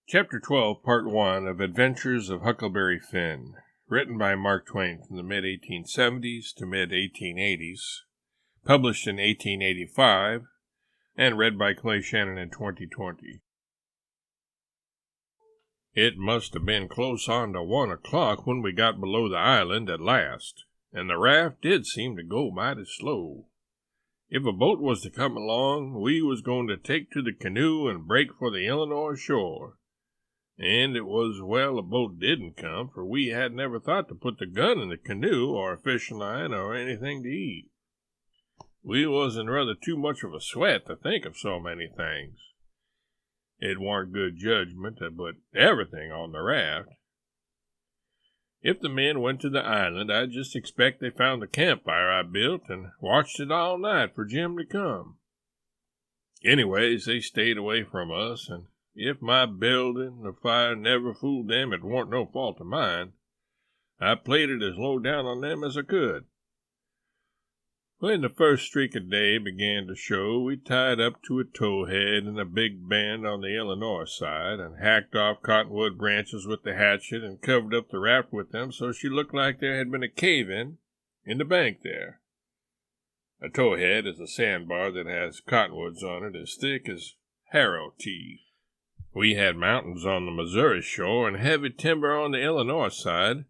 Chapter 12, Part 1 of Adventures of Huckleberry Finn, written by Mark Twain from the mid-1870s to mid-1880s, published in 1885, and read by Clay Shannon in 2020. It must have been close on to 1 o'clock when we got below the island at last, and the raft did seem to go mighty slow. If a boat was to come along, we was going to take to the canoe and break for the Illinois shore. And it was well a boat didn't come, for we had never thought to put the gun in the canoe or a fishing line or anything to eat. We wasn't rather too much of a sweat to think of so many things. It warn't good judgment to put everything on the raft. If the men went to the island, I just expect they found the campfire I built and watched it all night for Jim to come. Anyways, they stayed away from us, and if my building the fire never fooled them, it warn't no fault of mine. I played it as low down on them as I could. When the first streak of day began to show, we tied up to a towhead in a big bend on the Illinois side, and hacked off cottonwood branches with the hatchet and covered up the raft with them so she looked like there had been a cave-in the bank there. A towhead is a sandbar that has cottonwoods on it as thick as harrow teeth. We had mountains on the Missouri shore and heavy timber on the Illinois side,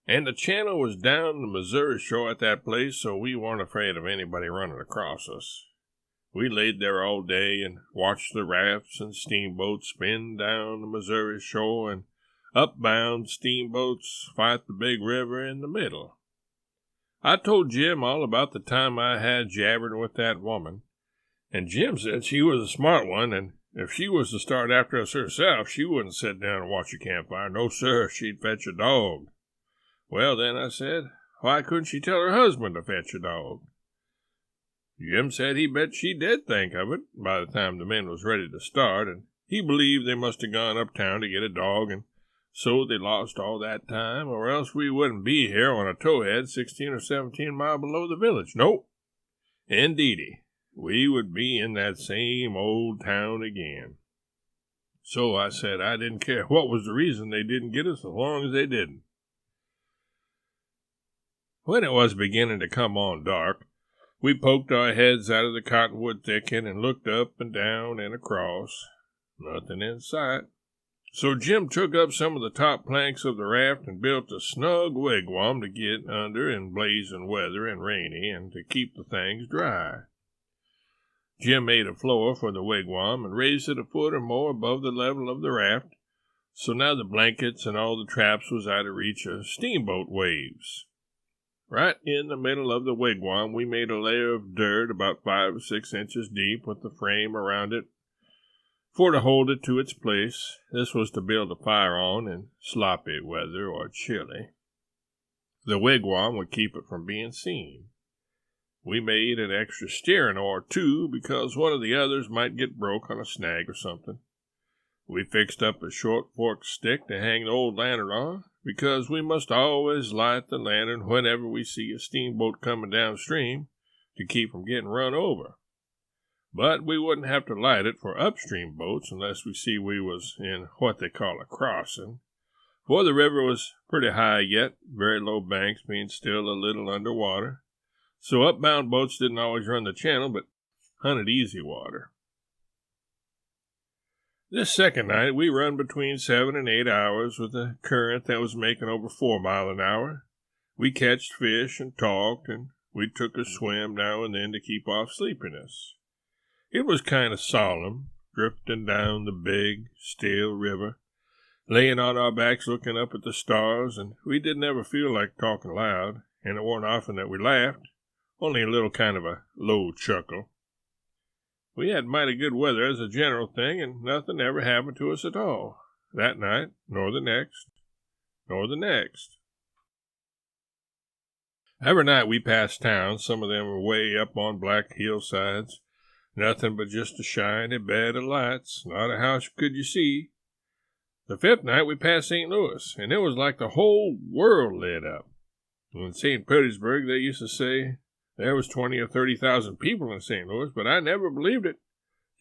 and the channel was down the Missouri shore at that place, so we weren't afraid of anybody running across us. We laid there all day and watched the rafts and steamboats spin down the Missouri shore and upbound steamboats fight the big river in the middle. I told Jim all about the time I had jabbering with that woman, and Jim said she was a smart one, and if she was to start after us herself, she wouldn't sit down and watch a campfire. No, sir, she'd fetch a dog. Well, then, I said, why couldn't she tell her husband to fetch a dog? Jim said he bet she did think of it by the time the men was ready to start, and he believed they must have gone uptown to get a dog, and so they lost all that time, or else we wouldn't be here on a towhead 16 or 17 miles below the village. Nope. Indeedy. We would be in that same old town again. So I said I didn't care what was the reason they didn't get us as long as they didn't. When it was beginning to come on dark, we poked our heads out of the cottonwood thicket and looked up and down and across. Nothing in sight. So Jim took up some of the top planks of the raft and built a snug wigwam to get under in blazing weather and rainy and to keep the things dry. Jim made a floor for the wigwam and raised it a foot or more above the level of the raft, so now the blankets and all the traps was out of reach of steamboat waves. Right in the middle of the wigwam we made a layer of dirt about 5 or 6 inches deep with the frame around it for to hold it to its place. This was to build a fire on in sloppy weather or chilly. The wigwam would keep it from being seen. We made an extra steering oar, too, because one of the others might get broke on a snag or something. We fixed up a short forked stick to hang the old lantern on, because we must always light the lantern whenever we see a steamboat coming downstream to keep from getting run over. But we wouldn't have to light it for upstream boats unless we see we was in what they call a crossing, for the river was pretty high yet, very low banks being still a little under water. So upbound boats didn't always run the channel, but hunted easy water. This second night we run between 7 and 8 hours with a current that was making over 4 miles an hour. We catched fish and talked, and we took a swim now and then to keep off sleepiness. It was kind of solemn, drifting down the big, still river, laying on our backs looking up at the stars, and we didn't ever feel like talking loud, and it warn't often that we laughed. Only a little kind of a low chuckle. We had mighty good weather as a general thing, and nothing ever happened to us at all. That night, nor the next, nor the next. Every night we passed towns. Some of them were way up on black hillsides. Nothing but just a shiny bed of lights. Not a house could you see. The 5th night we passed St. Louis, and it was like the whole world lit up. In St. Petersburg they used to say there was 20 or 30,000 people in St. Louis, but I never believed it.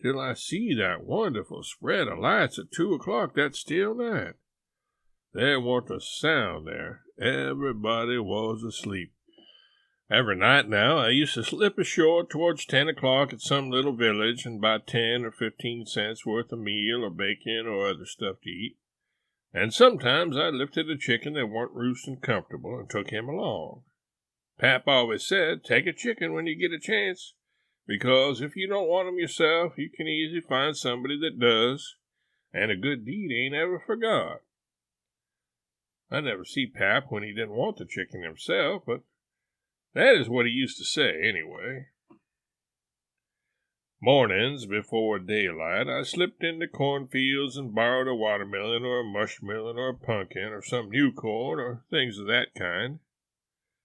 till I see that wonderful spread of lights at 2 o'clock that still night. There warn't a sound there. Everybody was asleep. Every night now I used to slip ashore towards 10 o'clock at some little village and buy 10 or 15 cents worth of meal or bacon or other stuff to eat. And sometimes I lifted a chicken that warn't roosting comfortable and took him along. Pap always said, take a chicken when you get a chance, because if you don't want 'em yourself, you can easily find somebody that does, and a good deed ain't ever forgot. I never see Pap when he didn't want the chicken himself, but that is what he used to say, anyway. Mornings before daylight, I slipped into cornfields and borrowed a watermelon or a mushmelon or a pumpkin or some new corn or things of that kind.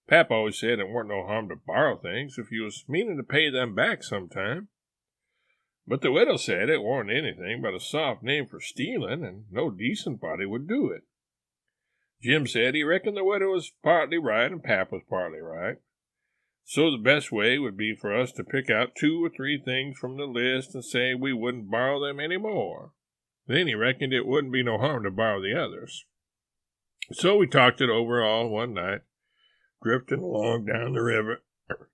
Pap always said it weren't no harm to borrow things if you was meaning to pay them back sometime. But the widow said it warn't anything but a soft name for stealing, and no decent body would do it. Jim said he reckoned the widow was partly right and Pap was partly right. So the best way would be for us to pick out 2 or 3 things from the list and say we wouldn't borrow them any more. Then he reckoned it wouldn't be no harm to borrow the others. So we talked it over all one night, drifting along down the river,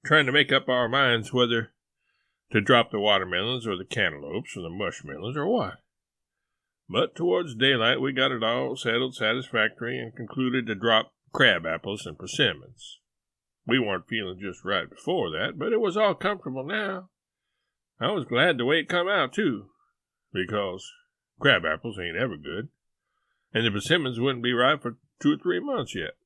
trying to make up our minds whether to drop the watermelons or the cantaloupes or the mushmelons or what. But towards daylight we got it all settled satisfactory and concluded to drop crab apples and persimmons. We weren't feeling just right before that, but it was all comfortable now. I was glad the way it come out, too, because crab apples ain't ever good, and the persimmons wouldn't be ripe for 2 or 3 months yet.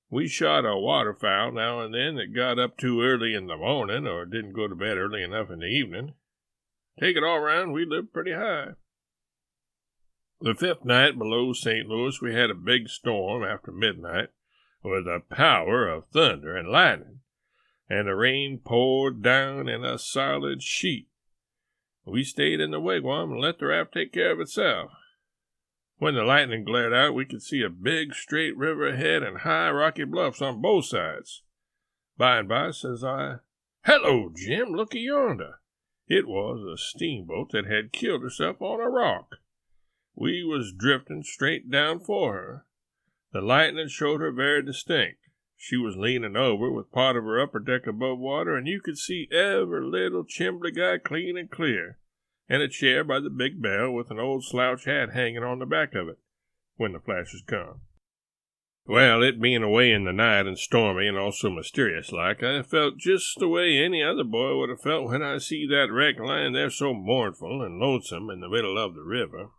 We shot a waterfowl now and then that got up too early in the morning or didn't go to bed early enough in the evening. Take it all round, we lived pretty high. The 5th night below St. Louis, we had a big storm after midnight, with a power of thunder and lightning, and the rain poured down in a solid sheet. We stayed in the wigwam and let the raft take care of itself. When the lightning glared out, we could see a big straight river ahead and high rocky bluffs on both sides. By and by, says I, "Hello, Jim, look yonder." It was a steamboat that had killed herself on a rock. We was drifting straight down for her. The lightning showed her very distinct. She was leaning over with part of her upper deck above water, and you could see every little chimbly guy clean and clear, and a chair by the big bell with an old slouch hat hanging on the back of it, when the flashes come. Well, it being away in the night and stormy and also mysterious-like, I felt just the way any other boy would have felt when I see that wreck lying there so mournful and lonesome in the middle of the river.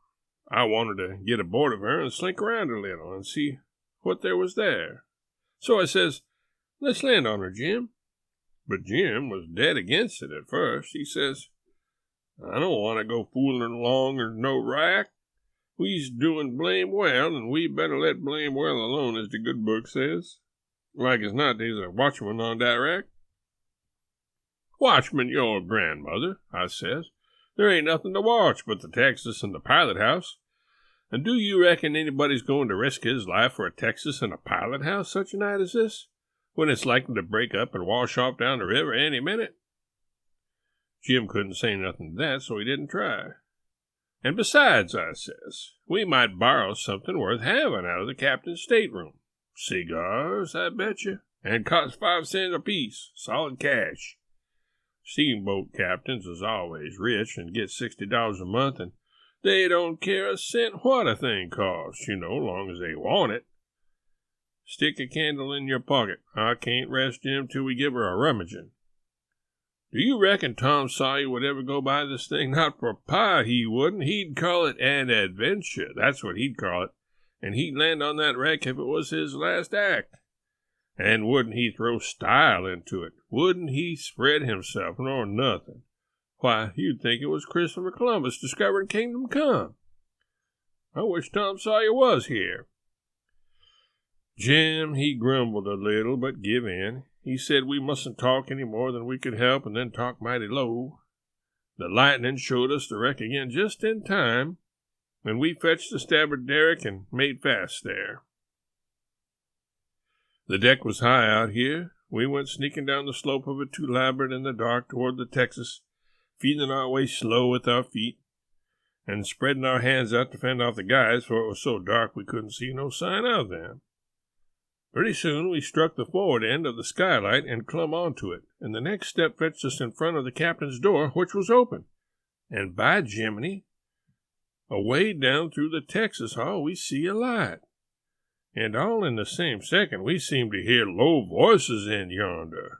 I wanted to get aboard of her and slink around a little and see what there was there. So I says, "Let's land on her, Jim." But Jim was dead against it at first. He says, "I don't want to go fooling along or no wreck. We's doing blame well, and we better let blame well alone, as the good book says. Like as not, there's a watchman on that wreck." "Watchman your grandmother," I says. "There ain't nothing to watch but the Texas and the pilot house. And do you reckon anybody's going to risk his life for a Texas and a pilot house such a night as this, when it's likely to break up and wash off down the river any minute?" Jim couldn't say nothing to that, so he didn't try. "And besides," I says, "we might borrow something worth having out of the captain's stateroom. Cigars, I bet you, and cost 5 cents apiece, solid cash. Steamboat captains is always rich and get $60 a month, and they don't care a cent what a thing costs, long as they want it. Stick a candle in your pocket. I can't rest Jim till we give her a rummaging. Do you reckon Tom Sawyer would ever go by this thing? Not for pie he wouldn't. He'd call it an adventure. That's what he'd call it. And he'd land on that wreck if it was his last act. And wouldn't he throw style into it? Wouldn't he spread himself nor nothing? Why, you'd think it was Christopher Columbus discovering Kingdom Come. I wish Tom Sawyer was here." Jim, he grumbled a little, but give in. He said we mustn't talk any more than we could help, and then talk mighty low. The lightning showed us the wreck again just in time, and we fetched the starboard derrick and made fast there. The deck was high out here. We went sneaking down the slope of it to larboard in the dark toward the Texas, feeling our way slow with our feet, and spreading our hands out to fend off the guys, for it was so dark we couldn't see no sign of them. Pretty soon we struck the forward end of the skylight and clumb onto it, and the next step fetched us in front of the captain's door, which was open. And by Jiminy, away down through the Texas hall we see a light. And all in the same second we seemed to hear low voices in yonder.